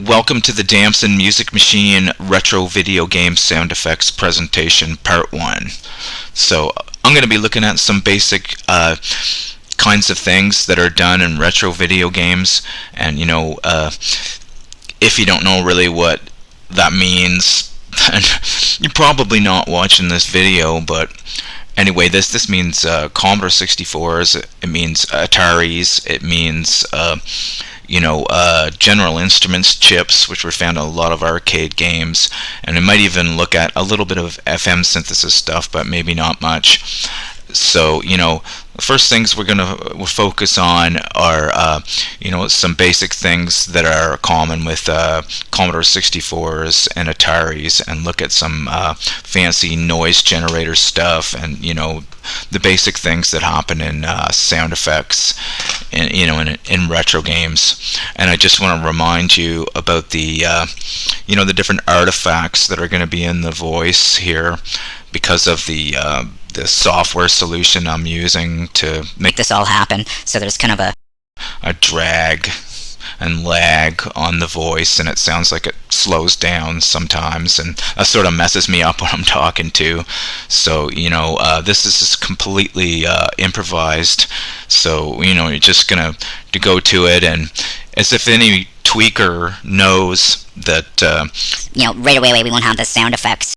Welcome to the Damsin Music Machine Retro Video Game Sound Effects Presentation Part 1. So I'm going to be looking at some basic kinds of things that are done in retro video games, and if you don't know really what that means, then you're probably not watching this video. But anyway, this means Commodore 64s, it means Ataris, it means General Instruments chips, which were found in a lot of arcade games, and it might even look at a little bit of FM synthesis stuff, but maybe not much. So, the first things we're going to focus on are, some basic things that are common with Commodore 64s and Ataris, and look at some fancy noise generator stuff, and, the basic things that happen in sound effects in retro games. And I just want to remind you about the, the different artifacts that are going to be in the voice here because of the software solution I'm using to make this all happen. So there's kind of a drag and lag on the voice, and it sounds like it slows down sometimes, and that sort of messes me up when I'm talking to. So this is just completely improvised. So you're just gonna to go to it, and as if any tweaker knows that right away we won't have the sound effects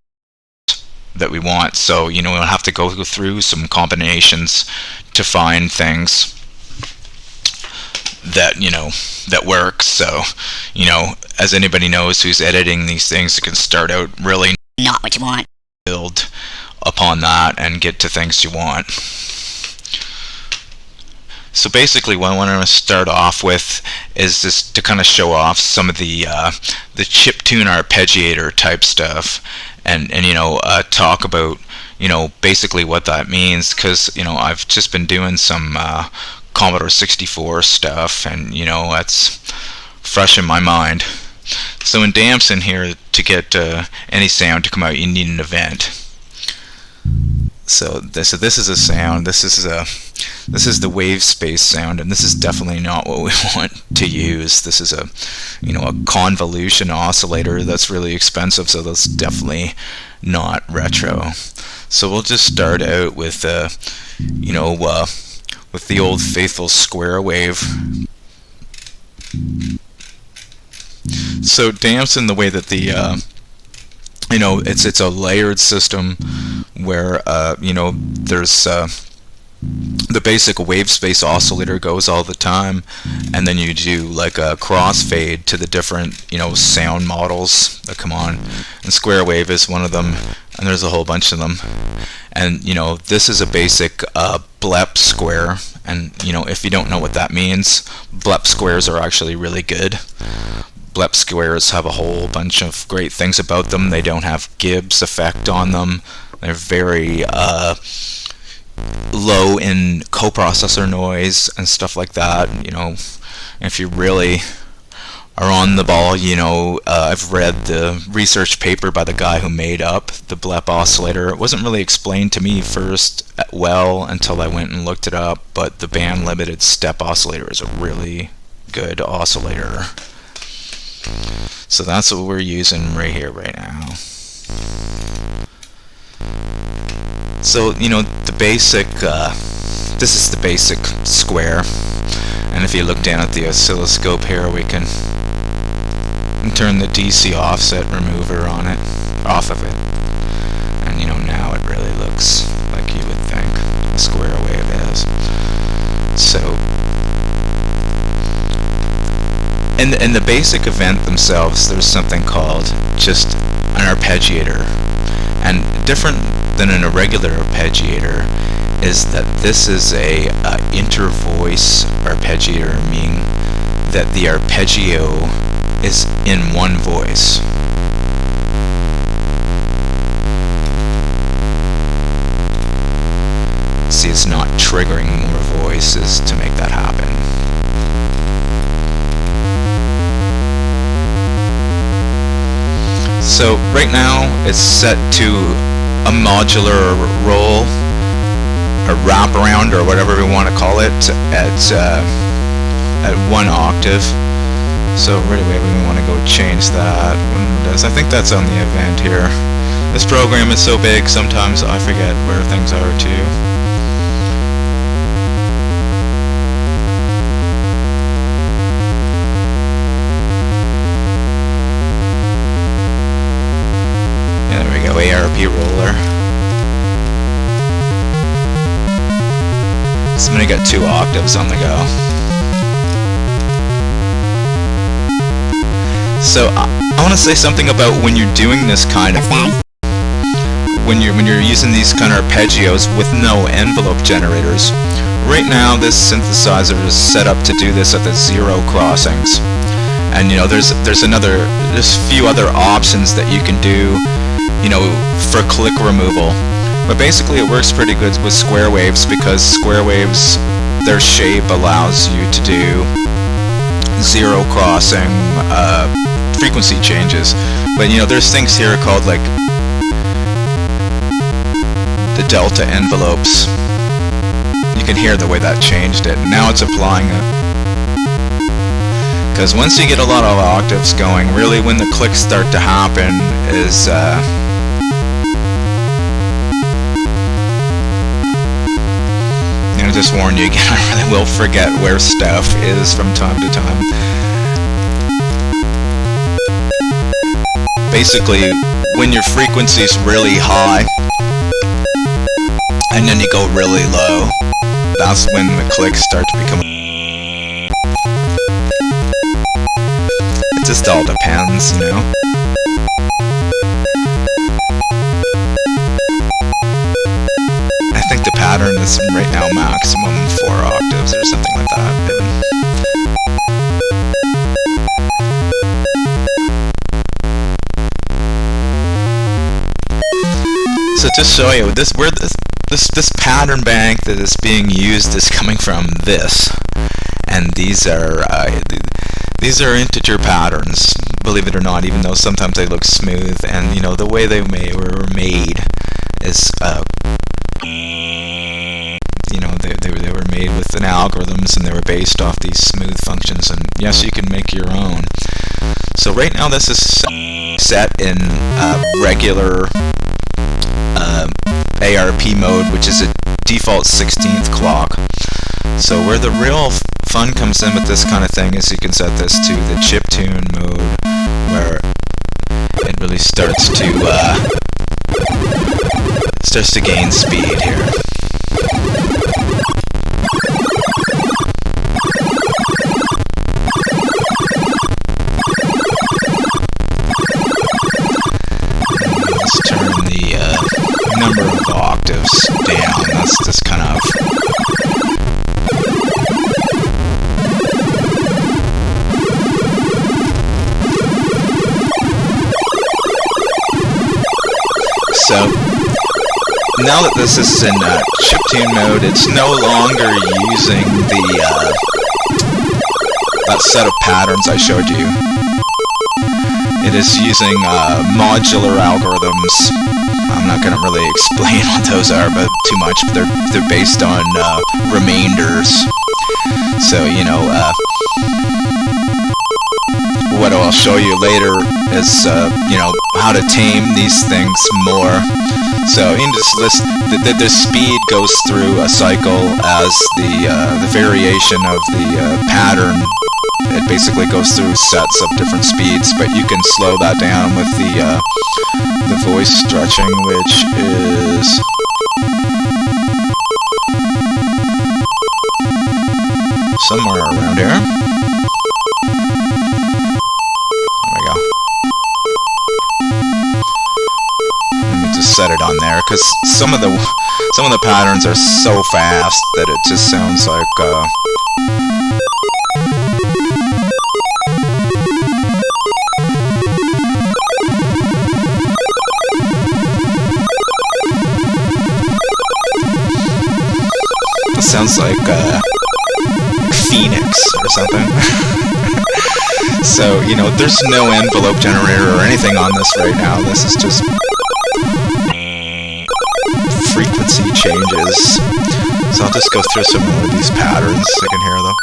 that we want. So we'll have to go through some combinations to find things that that work. So as anybody knows who's editing these things, it can start out really not what you want, build upon that and get to things you want. So basically what I want to start off with is just to kind of show off some of the chiptune arpeggiator type stuff, and talk about basically what that means, because I've just been doing some Commodore 64 stuff, and that's fresh in my mind. So in Damsin here, to get any sound to come out, you need an event. So this is a sound. This is the wave space sound, and this is definitely not what we want to use. This is a convolution oscillator that's really expensive, so that's definitely not retro. So we'll just start out with with the old faithful square wave. So Damsin, the way that the it's a layered system where there's the basic wave space oscillator goes all the time, and then you do like a crossfade to the different sound models that come on, and square wave is one of them, and there's a whole bunch of them. And this is a basic blep square, and if you don't know what that means, blep squares are actually really good. Blep squares have a whole bunch of great things about them. They don't have Gibbs effect on them. They're very low in coprocessor noise and stuff like that. If you really are on the ball, I've read the research paper by the guy who made up the blep oscillator. It wasn't really explained to me first well until I went and looked it up, but the band limited step oscillator is a really good oscillator. So that's what we're using right here, right now. So, the basic, this is the basic square, and if you look down at the oscilloscope here, we can turn the DC offset remover on it, off of it, and now it really looks like you would think a square wave is. So, in the basic event themselves, there's something called just an arpeggiator, and different than an irregular arpeggiator is that this is a intervoice arpeggiator, meaning that the arpeggio is in one voice. See, it's not triggering more voices to make that happen. So right now it's set to a modular roll, a wraparound, or whatever we want to call it, at 1 octave. So right away we want to go change that. I think that's on the event here. This program is so big sometimes I forget where things are too. Yeah, there we go, ARP roller. So I'm gonna get 2 octaves on the go. So I want to say something about when you're doing this kind of thing. When you're using these kind of arpeggios with no envelope generators. Right now, this synthesizer is set up to do this at the 0 crossings, and you know there's a few other options that you can do, you know, for click removal. But basically, it works pretty good with square waves because square waves, their shape allows you to do 0 crossing frequency changes. But you know, there's things here called like the delta envelopes. You can hear the way that changed it. Now it's applying it. Because once you get a lot of octaves going, really when the clicks start to happen is I just warn you again, I really will forget where stuff is from time to time. Basically, when your frequency is really high, and then you go really low, that's when the clicks start to become... It just all depends, you know? I think the pattern is right now maximum 4 octaves or something like that. So to show you this, where this pattern bank that is being used is coming from this, and these are integer patterns, believe it or not, even though sometimes they look smooth, and you know the way they were made is you know, they were made within algorithms and they were based off these smooth functions, and yes, you can make your own. So right now this is set in regular ARP mode, which is a default 16th clock. So where the real fun comes in with this kind of thing is you can set this to the chiptune mode, where it really starts to gain speed here. Let's turn the number of octaves down. That's just kind of... So, now that this is in chiptune mode, it's no longer using that set of patterns I showed you. It is using modular algorithms. I'm not going to really explain what those are but too much, but they're based on remainders. So, you know, what I'll show you later is, you know, how to tame these things more. So in this list, the speed goes through a cycle as the variation of the pattern. It basically goes through sets of different speeds, but you can slow that down with the voice stretching, which is somewhere around here. There we go. Let me just set it on there, because some of the patterns are so fast that it just sounds like sounds like Phoenix or something. So, you know, there's no envelope generator or anything on this right now. This is just frequency changes. So I'll just go through some more of these patterns so I can hear them.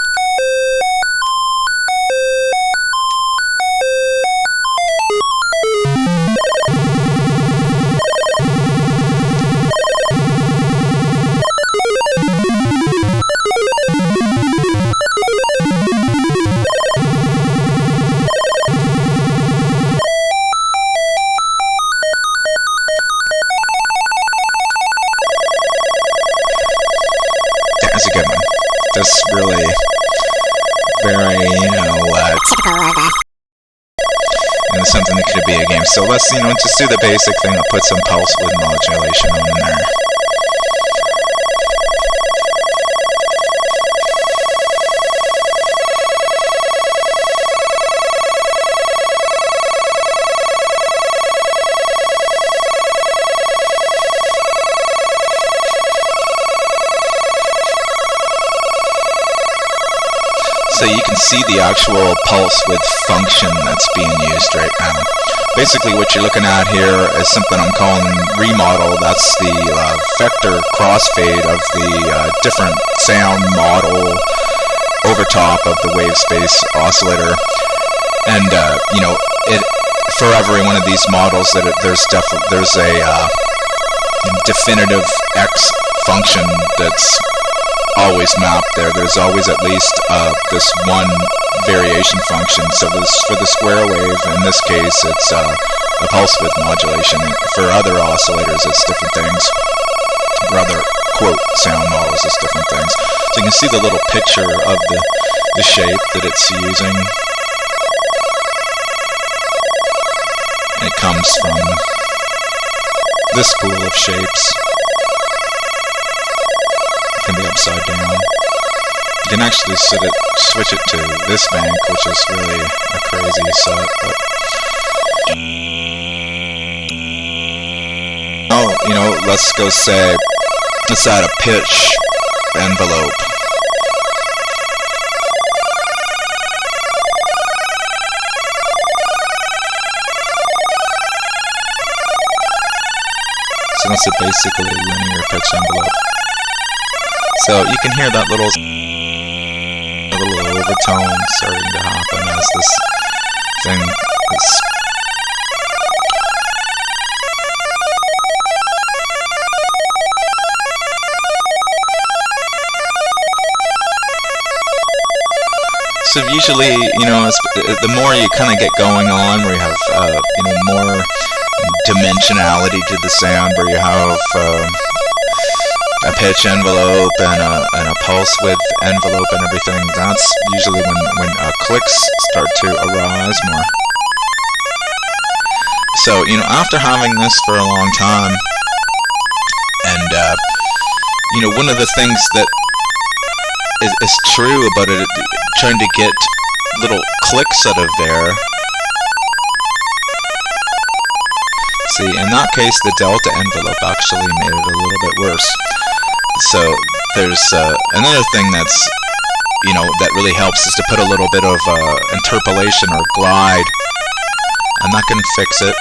And it's something that could be a game. So let's, just do the basic thing of put some pulse width modulation on in there. So you can see the actual pulse width function that's being used right now. Basically what you're looking at here is something I'm calling remodel. That's the vector crossfade of the different sound model over top of the wave space oscillator. And it, for every one of these models, there's a definitive X function that's always mapped there. There's always at least this one variation function. So this, for the square wave, in this case, it's a pulse width modulation. For other oscillators, it's different things. For other quote sound models, it's different things. So you can see the little picture of the shape that it's using. And it comes from this pool of shapes. Can be upside down. You can actually switch it to this bank, which is really a crazy set. But let's go say, let's add a pitch envelope. So that's basically a linear pitch envelope. So you can hear that little overtone starting to happen as this thing is. So usually, the more you kind of get going on, where you have, more dimensionality to the sound, where you have a pitch envelope and a pulse width envelope and everything, that's usually when clicks start to arise more. So, after having this for a long time, and, one of the things that is true about it, trying to get little clicks out of there. See, in that case, the delta envelope actually made it a little bit worse. So there's another thing that's, that really helps is to put a little bit of interpolation or glide, and that can fix it.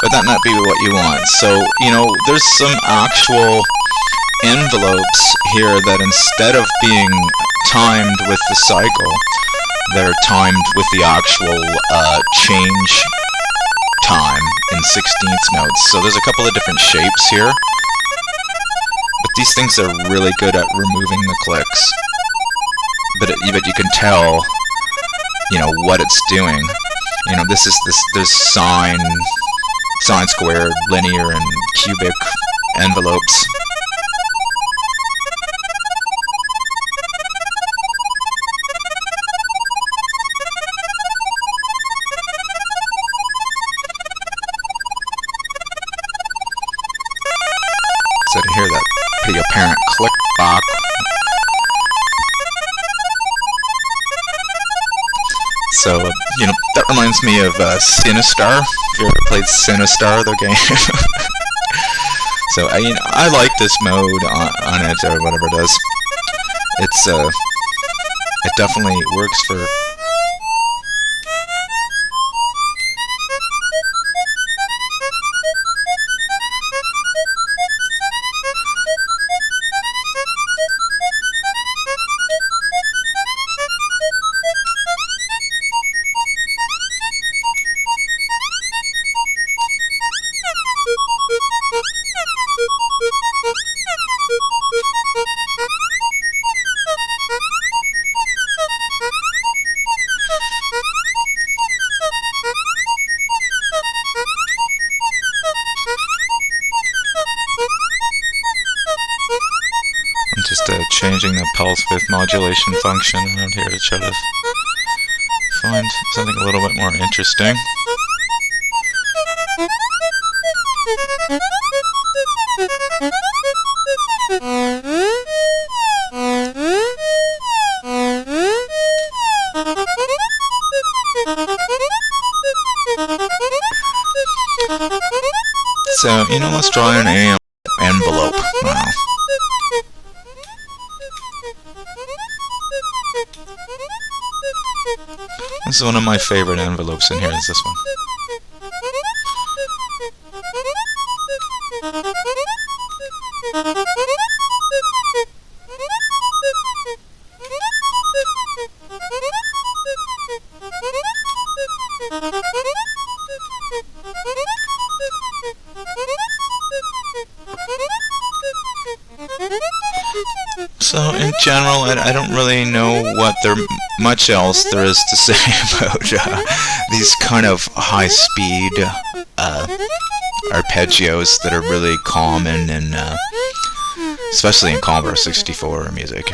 But that might be what you want. So, there's some actual envelopes here that instead of being timed with the cycle, they're timed with the actual change time in 16th notes. So there's a couple of different shapes here, but these things are really good at removing the clicks. But you can tell, what it's doing. There's sine squared, linear, and cubic envelopes. So to hear that pretty apparent click back. So, that reminds me of Sinistar. If you ever played Sinistar, the game. So, I like this mode on it, or whatever it is. It definitely works for... changing the pulse width modulation function around here to try to find something a little bit more interesting. So, you know, let's draw an amp envelope now. This is one of my favorite envelopes in here, is this one. So in general, I don't really know what much else there is to say about these kind of high-speed arpeggios that are really common in, especially in Commodore 64 music.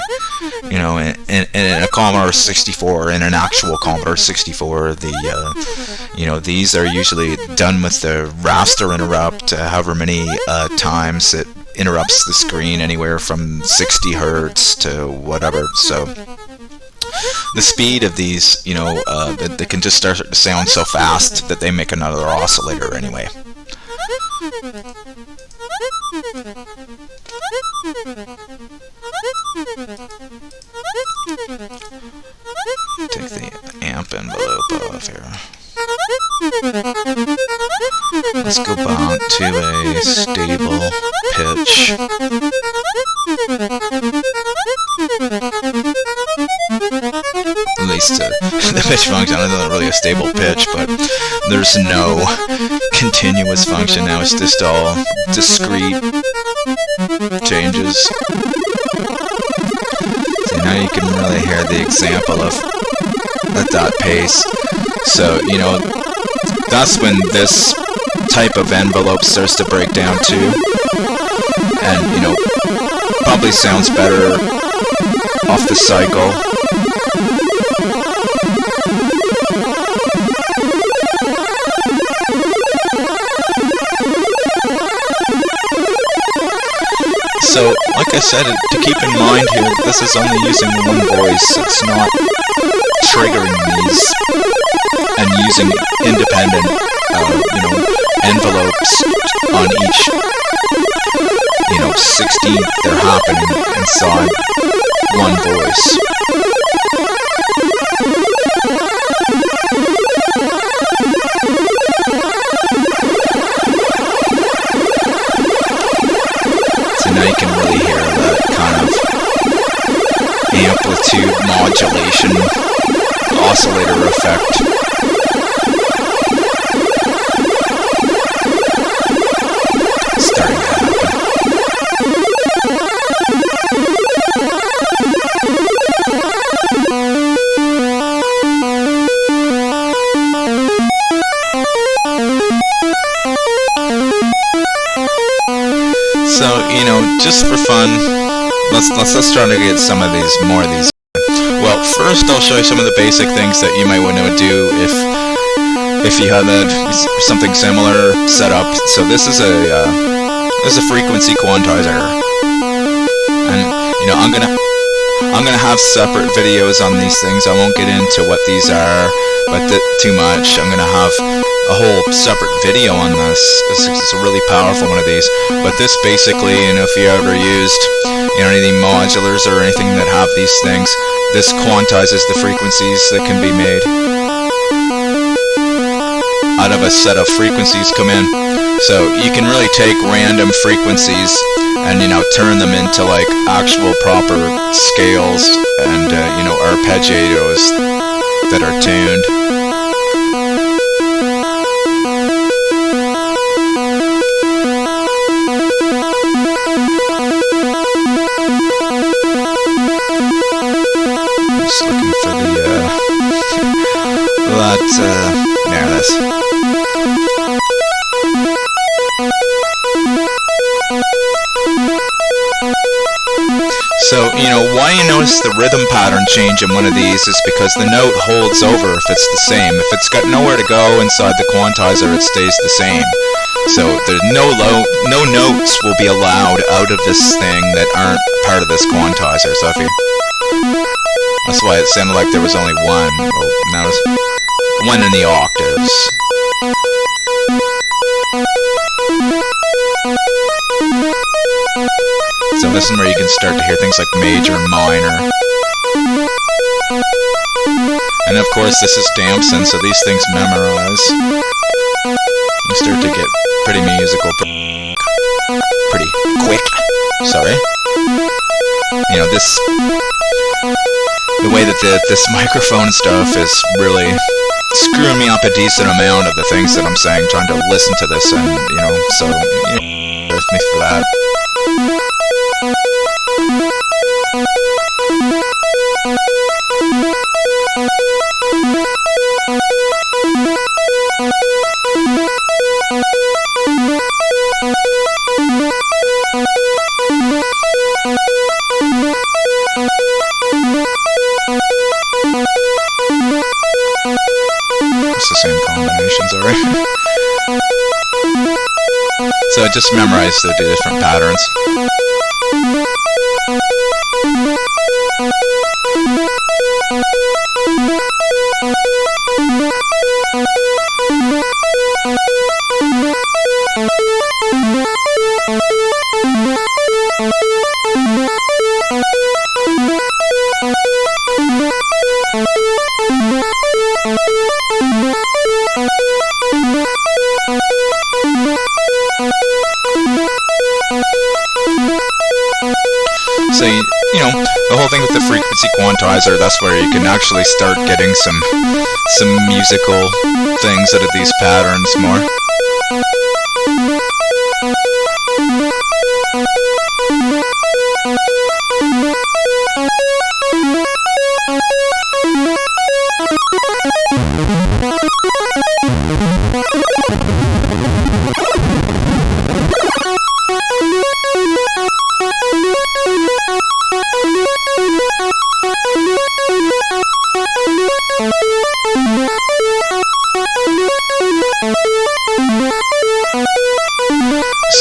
You know, in a Commodore 64, in an actual Commodore 64, you know, these are usually done with the raster interrupt, however many times it interrupts the screen, anywhere from 60 hertz to whatever. So the speed of these, you know, they can just start to sound so fast that they make another oscillator anyway. Take the amp envelope off here. Let's go back to a stable pitch. At least the pitch function is not really a stable pitch, but there's no continuous function now. It's just all discrete changes. So now you can really hear the example of at that pace. So, you know, that's when this type of envelope starts to break down too. And, you know, probably sounds better off the cycle. So, like I said, to keep in mind here, this is only using one voice. It's not triggering these and using independent, you know, envelopes on each, you know, 16th. They're happening inside one voice. So now you can really hear that kind of amplitude modulation oscillator effect. Starting to happen. So, you know, just for fun, let's try to get some of these, more of these. Well, first I'll show you some of the basic things that you might want to do if you have something similar set up. So this is a frequency quantizer, and you know I'm gonna have separate videos on these things. I won't get into what these are, but too much. I'm gonna have a whole separate video on this. It's a really powerful one of these. But this basically, you know, if you ever used, you know, any modulars or anything that have these things, this quantizes the frequencies that can be made out of a set of frequencies come in. So you can really take random frequencies and, you know, turn them into like actual proper scales and, you know, arpeggios that are tuned. Just looking for there it is. So So, why you notice the rhythm pattern change in one of these is because the note holds over if it's the same. If it's got nowhere to go inside the quantizer, it stays the same. So there's no notes will be allowed out of this thing that aren't part of this quantizer. So that's why it sounded like there was only one. Well, now it's one in the octaves. So listen where you can start to hear things like major and minor. And of course this is Damsin, so these things memorize. You start to get pretty musical, pretty quick. Sorry. The way that this microphone stuff is really screwing me up a decent amount of the things that I'm saying, trying to listen to this, and so bear with me for that. It's the same combinations, alright? So I just memorized the different patterns. So, the whole thing with the frequency quantizer, that's where you can actually start getting some musical things out of these patterns more.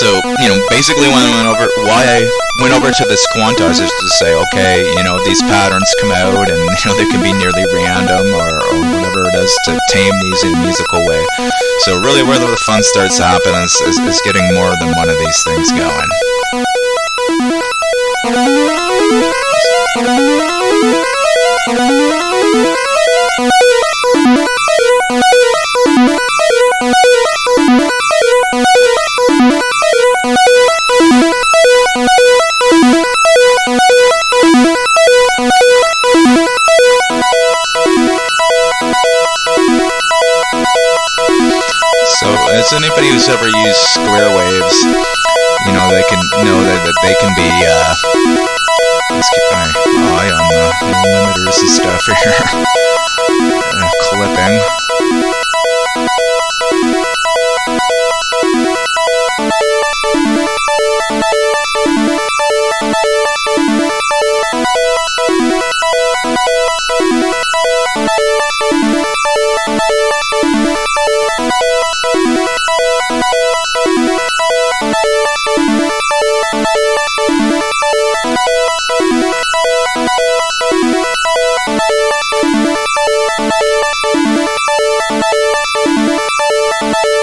So, basically why I went over to this quantizer is to say, okay, these patterns come out and, they can be nearly random or whatever it is to tame these in a musical way. So really where the fun starts happening is getting more than one of these things going. So, as anybody who's ever used square waves, they can know that they can be, let's keep my eye on the limiters and stuff here, clipping.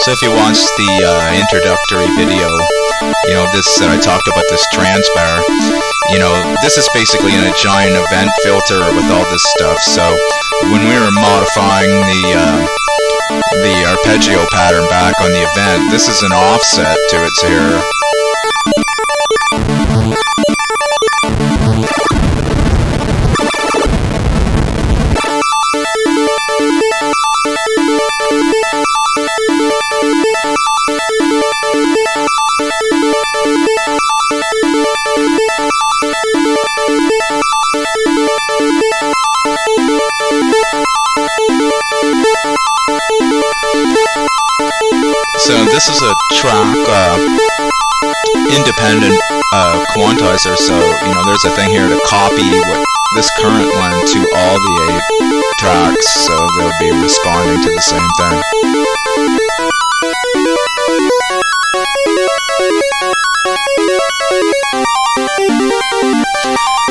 So if you watch the introductory video, this I talked about this transbar. This is basically in a giant event filter with all this stuff. So when we were modifying the arpeggio pattern back on the event, this is an offset to its here. So this is a track independent quantizer, so there's a thing here to copy this current one to all the 8 tracks, so they'll be responding to the same thing.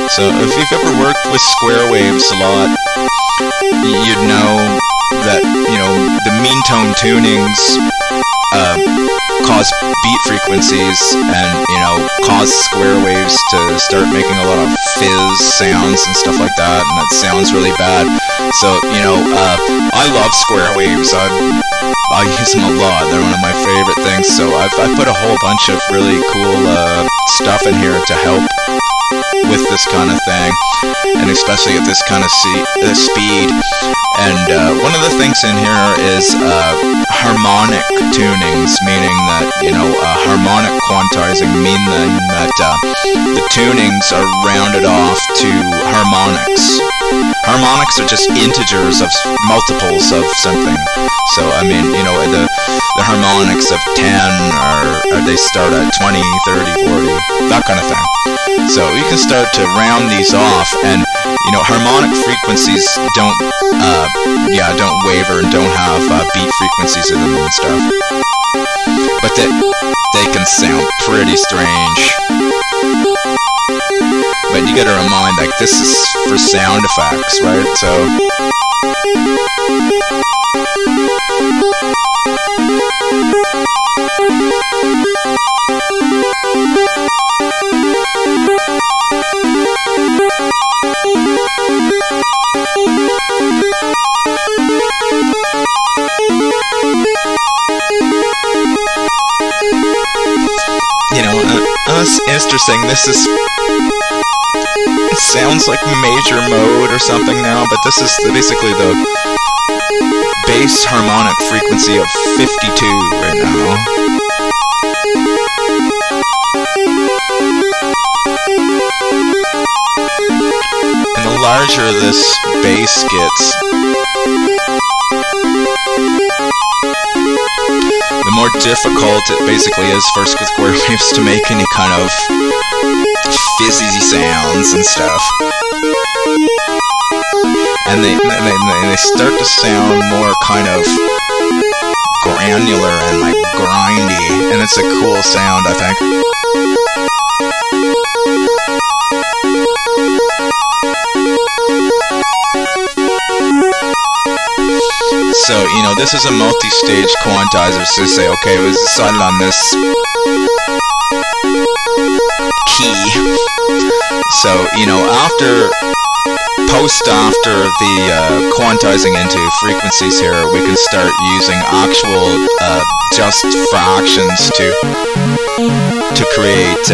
So if you've ever worked with square waves a lot, you'd know that the mean tone tunings cause beat frequencies and cause square waves to start making a lot of fizz sounds and stuff like that, and that sounds really bad. So I love square waves. I use them a lot. They're one of my favorite things. So I've put a whole bunch of really cool stuff in here to help with this kind of thing, and especially at this kind of speed. And one of the things in here is harmonic tunings, meaning that harmonic quantizing, meaning that the tunings are rounded off to harmonics. Harmonics are just integers of multiples of something. So I mean, the harmonics of 10 are they start at 20, 30, 40, that kind of thing. So you can start to round these off, and harmonic frequencies don't waver and don't have beat frequencies in them and stuff. But they can sound pretty strange. But you gotta remind, like, this is for sound effects, right? So it's interesting. This it sounds like major mode or something now, but this is basically the bass harmonic frequency of 52 right now. And the larger this bass gets, the more difficult it basically is for square waves to make any kind of fizzy sounds and stuff. And they start to sound more kind of granular and like grindy, and it's a cool sound, I think. So, this is a multi-stage quantizer, so you say, okay, it was decided on this key. So, after the quantizing into frequencies here, we can start using actual just fractions to create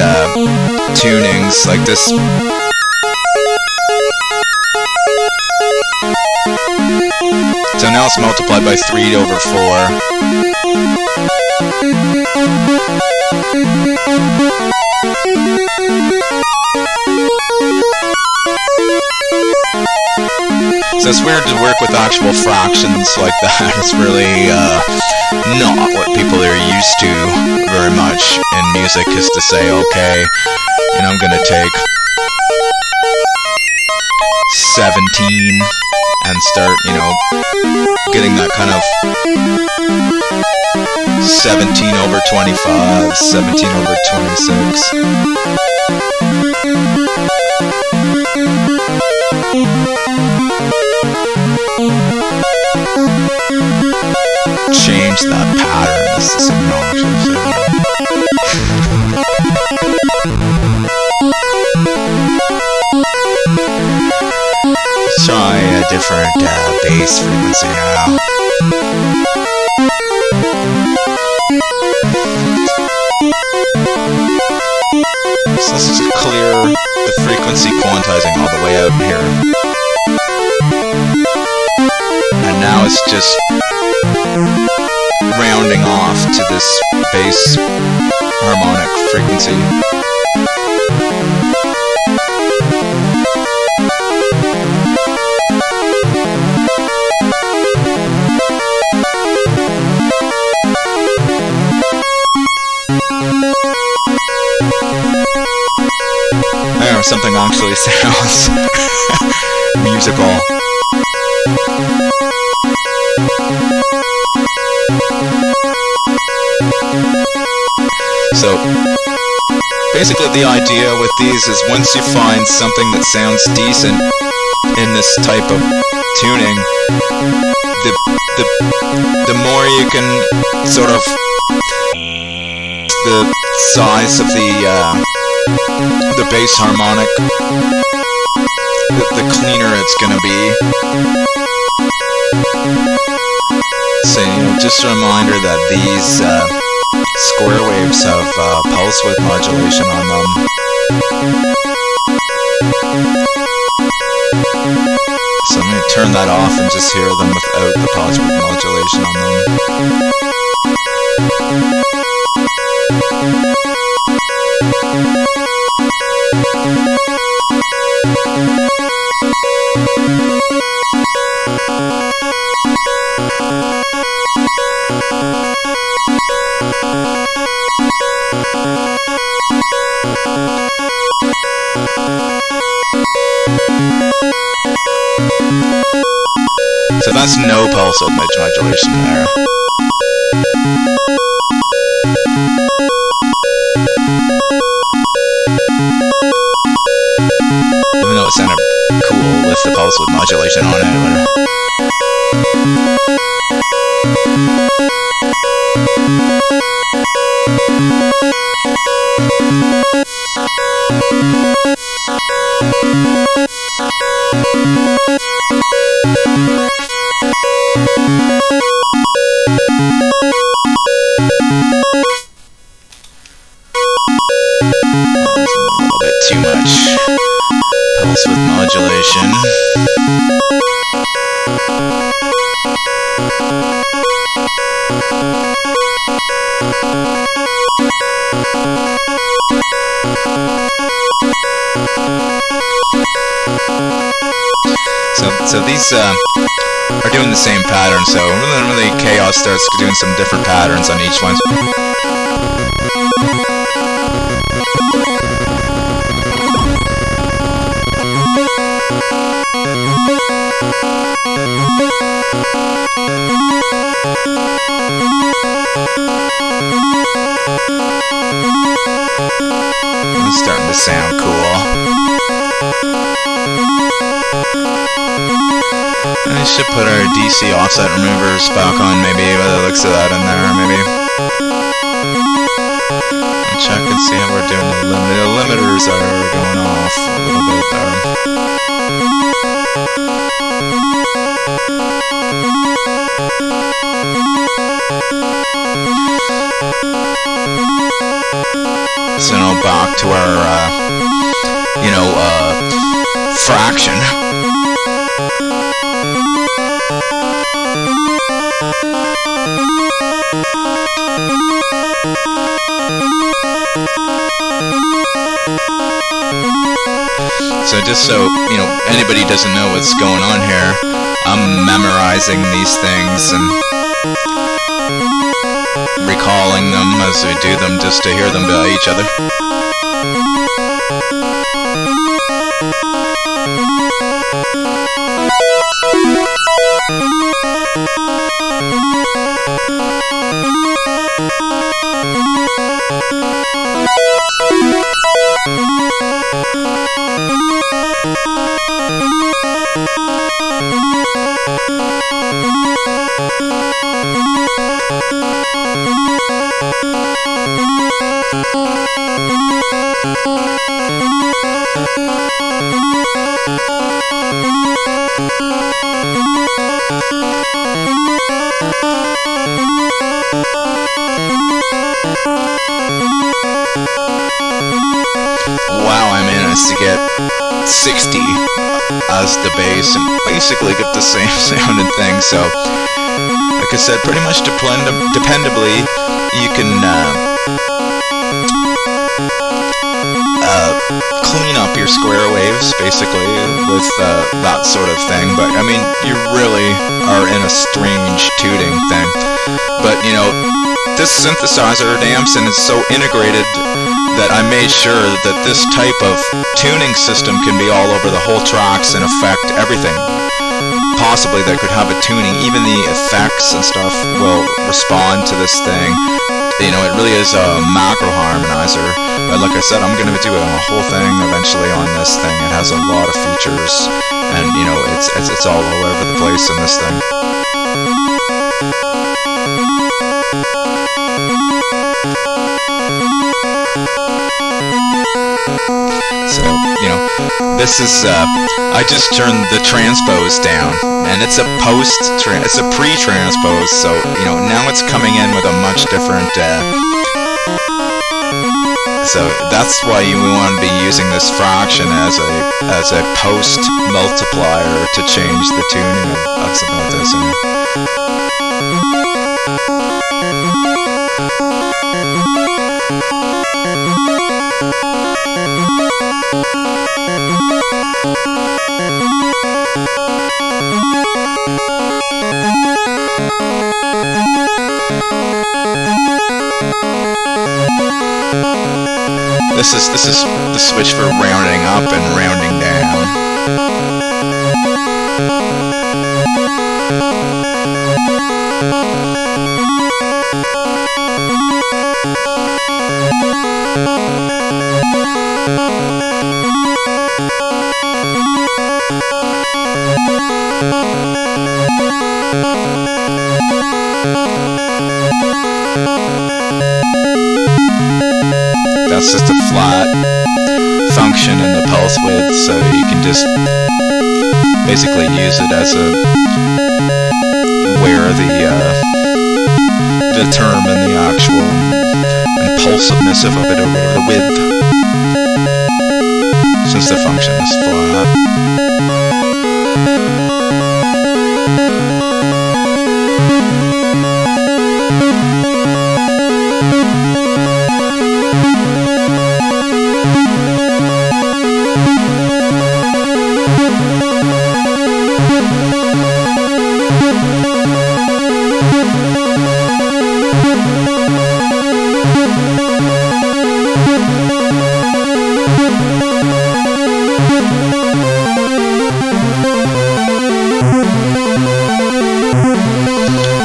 tunings like this. So now it's multiplied by 3 over 4. So it's weird to work with actual fractions like that. It's really not what people are used to very much in music, is to say, okay, I'm going to take 17 and start, getting that kind of 17 over 25, 17 over 26. Change that pattern. This is obnoxious. Let's try a different bass frequency now. So let's just clear the frequency quantizing all the way out here. And now it's just rounding off to this bass harmonic frequency. where something actually sounds musical. So basically the idea with these is once you find something that sounds decent in this type of tuning, the more you can sort of the size of the bass harmonic, the cleaner it's gonna be. So, just a reminder that these square waves have pulse width modulation on them. So I'm going to turn that off and just hear them without the pulse width modulation on them. So that's no pulse width modulation there. Even though it sounded cool with the pulse width modulation on it. Too much pulse width modulation. So these are doing the same pattern. So really Chaos starts doing some different patterns on each one. It's starting to sound cool. I should put our DC offset removers back on, maybe, by the looks of that in there, maybe. I'll check and see how we're doing the limiter. The limiters are going off a little bit there. So now back to our, fraction. So just so, anybody doesn't know what's going on here, I'm memorizing these things and recalling them as we do them just to hear them by each other. Wow, I managed to get 60 as the bass and basically get the same sounding thing. So, like I said, pretty much dependably, you can clean up your square waves, basically, with that sort of thing. But, I mean, you really are in a strange tuning thing. But, this synthesizer, Damsin, is so integrated that I made sure that this type of tuning system can be all over the whole tracks and affect everything possibly that could have a tuning. Even the effects and stuff will respond to this thing. You know, it really is a macro harmonizer. But like I said, I'm going to do a whole thing eventually on this thing. It has a lot of features, and you know, it's all over the place in this thing. So, you know, this is, I just turned the transpose down, and it's a pre-transpose, so, you know, now it's coming in with a much different, so that's why we want to be using this fraction as a post multiplier to change the tuning of something like this. This is the switch for rounding up and rounding down. That's just a flat function in the pulse width, so you can just basically use it as a where determine the actual impulsiveness of it over the width, since the function is flat.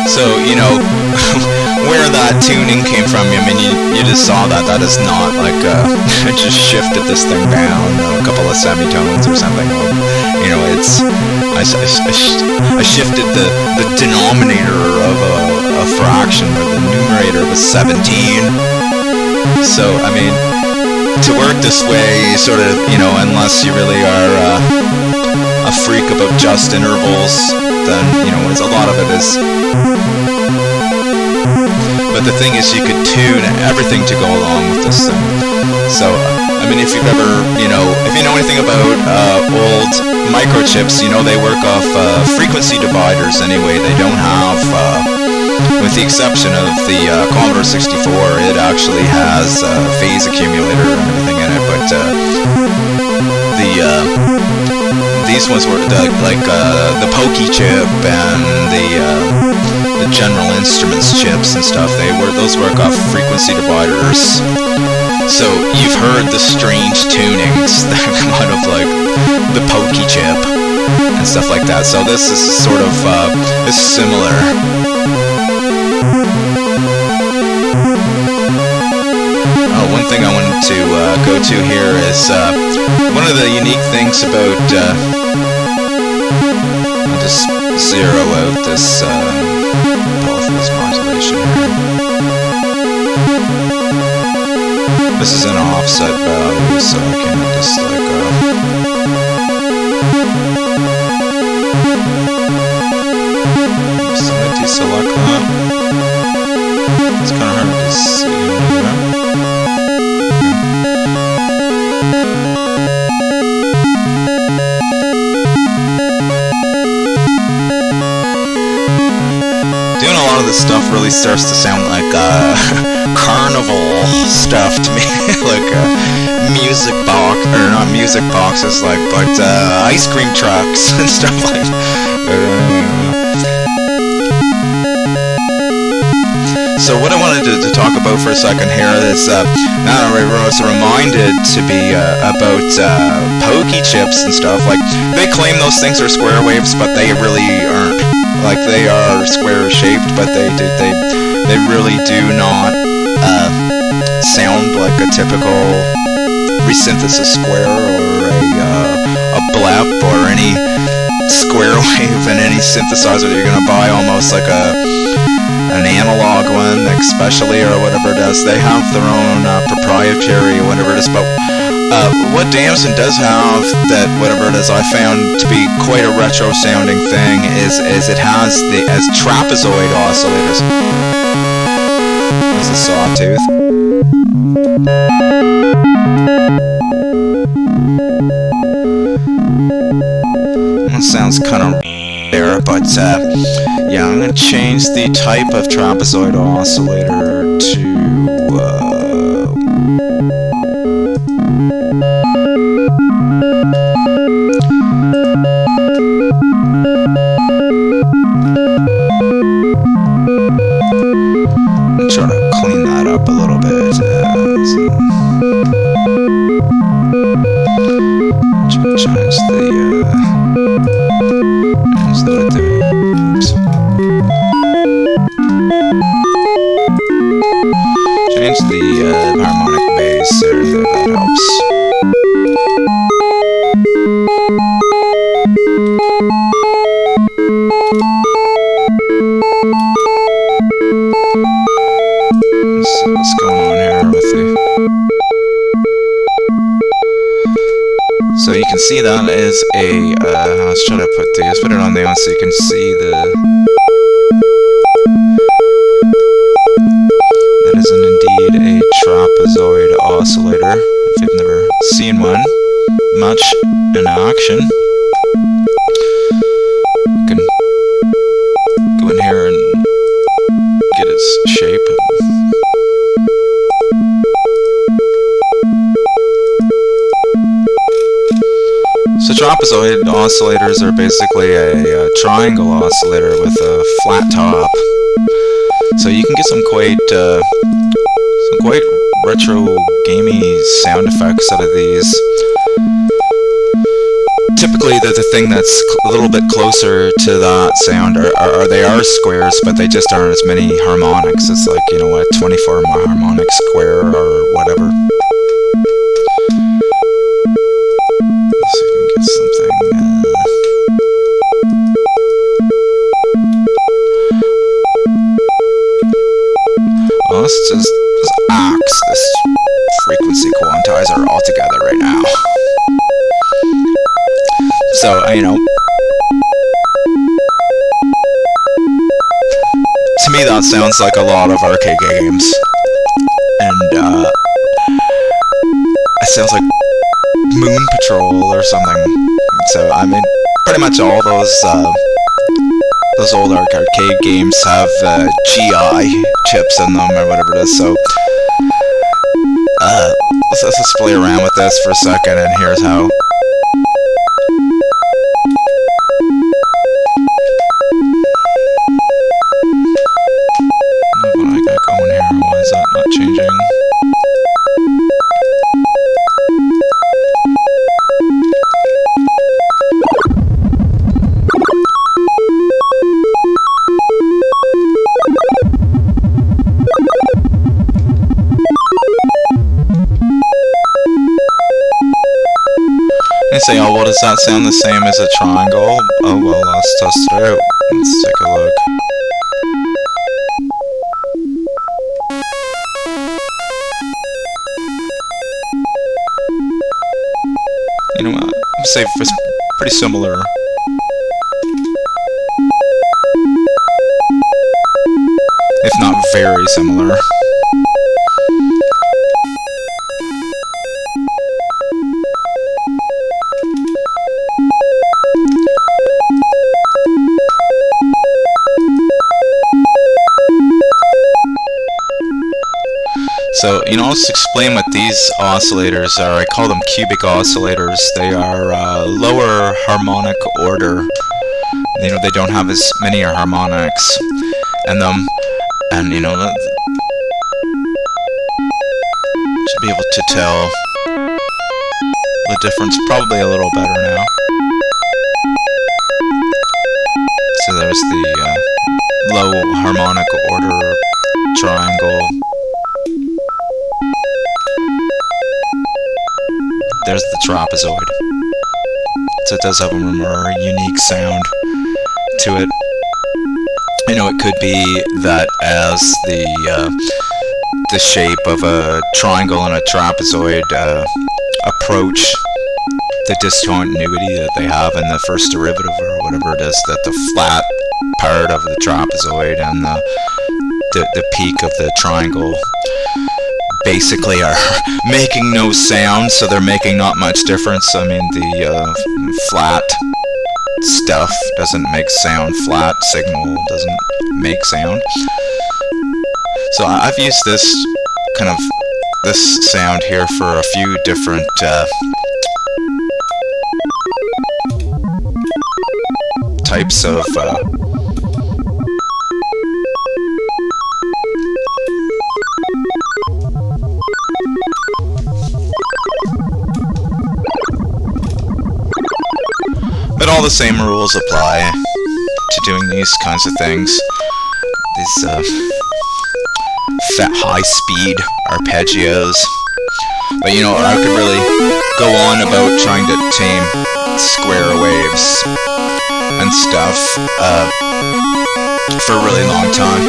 So, you know, where that tuning came from, I mean, you just saw that is not like, I just shifted this thing down a couple of semitones or something. You know, I shifted the denominator of a fraction where the numerator was 17. So, I mean, to work this way, sort of, you know, unless you really are a freak about just intervals, then, you know, a lot of it is. But the thing is, you could tune everything to go along with this thing. So, I mean, if you know anything about old microchips, you know they work off frequency dividers anyway. They don't have, with the exception of the Commodore 64, it actually has a phase accumulator and everything in it. But these ones were the Pokey chip and the General Instruments chips and stuff. Those work off frequency dividers. So you've heard the strange tunings that come out of like the Pokey chip and stuff like that. So this is sort of is similar. One thing I wanted to go to here is one of the unique things about. I'll just zero out this. This modulation here. This is an offset value, so I can't just like so I deselect that. It's kind of hard to see over there. This stuff really starts to sound like carnival stuff to me, like music box, or not music boxes, like, but ice cream trucks and stuff like. So what I wanted to talk about for a second here is now I was reminded to be about pokey chips and stuff. Like, they claim those things are square waves, but they really aren't. Like, they are square shaped, but they really do not sound like a typical resynthesis square or a blep or any square wave in any synthesizer that you're gonna buy. Almost like an analog one, especially, or whatever it is. They have their own proprietary whatever it is. But what Damsin does have, that whatever it is, I found to be quite a retro sounding thing, is it has as trapezoid oscillators. There's a sawtooth. That sounds kind of there, but yeah, I'm going to change the type of trapezoid oscillator to I'm trying to clean that up a little bit. Change the harmonic bass there, if that helps. Let's see what's going on here with the... So you can see that is a, let's try to put it on there so you can see that is indeed a trapezoid oscillator, if you've never seen one much in action. You can go in here and get its shape. So trapezoid oscillators are basically a triangle oscillator with a flat top. So you can get some quite retro gamey sound effects out of these. Typically, the thing that's a little bit closer to that sound they are squares, but they just aren't as many harmonics. It's like, you know, a 24 harmonic square or whatever. Let's see if we can get something. Well, let's just axe this frequency quantizer altogether right now. So, you know, to me that sounds like a lot of arcade games, and it sounds like Moon Patrol or something. So, I mean, pretty much all those old arcade games have GI chips in them or whatever it is. So, let's just play around with this for a second, and here's how. What I got going here? Why is that not changing? They say, oh, well, does that sound the same as a triangle? Oh, well, let's test it out. Let's take a look. You know what? I'd say it's pretty similar. If not very similar. So, you know, let's explain what these oscillators are. I call them cubic oscillators. They are lower harmonic order. You know, they don't have as many harmonics in them. And, you know, be able to tell the difference probably a little better now. So there's the low harmonic order triangle. There's the trapezoid. So it does have a more unique sound to it. You know, it could be that as the shape of a triangle and a trapezoid approach the discontinuity that they have in the first derivative or whatever it is, that the flat part of the trapezoid and the peak of the triangle basically are making no sound, so they're making not much difference. I mean, the flat stuff doesn't make sound, flat signal doesn't make sound. So I've used this sound here for a few different types of but all the same rules apply to doing these kinds of things. These high-speed arpeggios. But you know, I could really go on about trying to tame square waves and stuff for a really long time.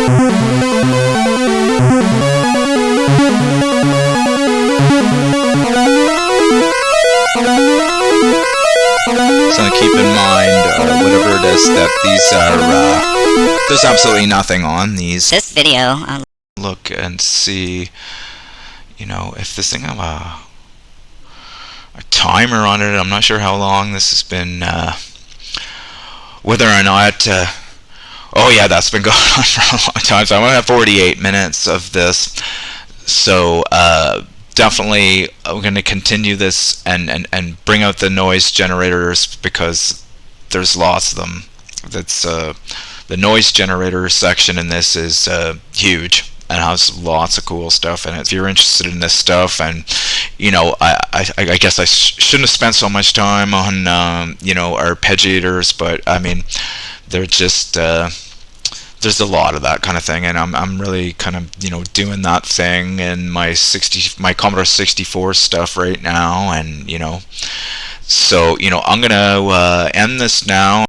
So keep in mind, whatever it is that these are, there's absolutely nothing on these. This video, Look and see, you know, if this thing have a timer on it. I'm not sure how long this has been, whether or not, oh yeah, that's been going on for a long time. So I'm going to have 48 minutes of this. So definitely I'm going to continue this and bring out the noise generators, because there's lots of them. That's the noise generator section in this is huge and has lots of cool stuff in it. If you're interested in this stuff, and you know, I guess I shouldn't have spent so much time on you know, arpeggiators, but I mean, they're just there's a lot of that kind of thing, and I'm really kind of, you know, doing that thing in my Commodore 64 stuff right now, and you know, so you know, I'm gonna end this now.